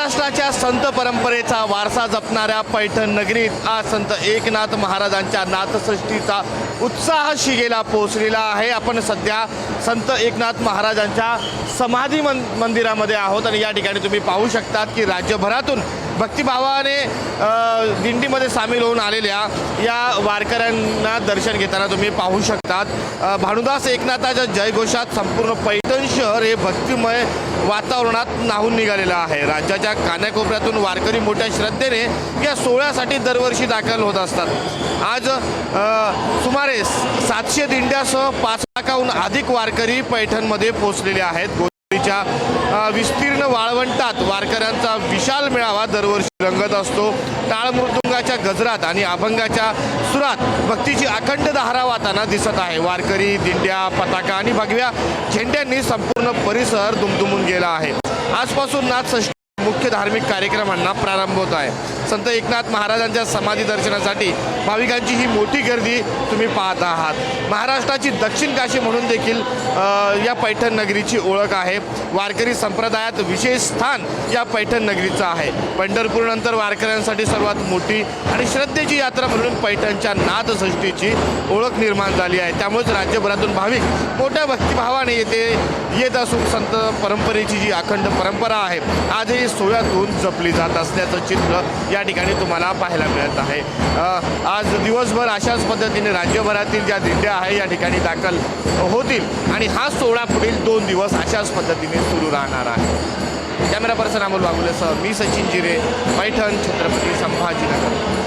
महाराष्ट्राच्या संत परंपरेचा वारसा जपणाऱ्या पैठण नगरीत आज संत एकनाथ महाराजांच्या नाथषष्ठीचा उत्साह शिगेला पोहोचलेला आहे। आपण सध्या संत एकनाथ महाराजांच्या समाधी मंदिरामध्ये आहोत आणि या ठिकाणी तुम्ही पाहू शकतात की राज्यभरातून भक्तिभावाने दिंडीमध्ये सामील होऊन आलेल्या या वारकऱ्यांना दर्शन घेताना तुम्ही पाहू शकतात। भानुदास एकनाथाच्या जयघोषात संपूर्ण पैठण शहर हे भक्तिमय वातावरणात न्हाऊन निघालेलं आहे। राज्याच्या कानाकोपऱ्यातून वारकरी मोठ्या श्रद्धेने या सोहळ्यासाठी दरवर्षी दाखल होत असतात। आज सुमारे 700 दिंड्यासह 5 लाखाहून अधिक वारकरी पैठणमध्ये पोहोचलेले आहेत। विस्तीर्ण वाळवंटात वारकऱ्यांचा विशाल मेळावा दरवर्षी रंगत असतो। टाळ मृदुंगाच्या गजरात आणि अभंगाच्या सुरात भक्तीची अखंड धारा वाहताना दिसत आहे। वारकरी दिंड्या पताका आणि भगव्या झेंड्यांनी संपूर्ण परिसर दुमदुमून गेला आहे। आजपासून नाथषष्ठी मुख्य धार्मिक कार्यक्रमांना प्रारंभ होत आहे। संत एकनाथ महाराजांच्या समाधी दर्शनासाठी भाविकांची ही मोठी गर्दी तुम्ही पाहत आहात। महाराष्ट्राची दक्षिण काशी म्हणून देखील या पैठण नगरीची ओळख आहे। वारकरी संप्रदायात विशेष स्थान या पैठण नगरीचं आहे। पंढरपूरनंतर वारकऱ्यांसाठी सर्वात मोठी आणि श्रद्धेची यात्रा म्हणून पैठणच्या नाथषष्ठीची ओळख निर्माण झाली आहे। त्यामुळेच राज्यभरातून भाविक मोठ्या भक्तिभावाने येत असून संत परंपरेची जी अखंड परंपरा आहे आजही सोहळ्यातून जपली जात असल्याचं चित्र या ठिकाणी तुम्हाला पाहायला मिळत आहे। आज दिवसभर अशाच पद्धतीने राज्यभरातील ज्या दिंड्या आहे या ठिकाणी दाखल होतील आणि हा सोहळा पुढील 2 दिवस अशाच पद्धतीने सुरू राहणार आहे। कॅमेरा पर्सन अमोल बागुलेसह मी सचिन जिरे, पैठण, छत्रपती संभाजीनगर।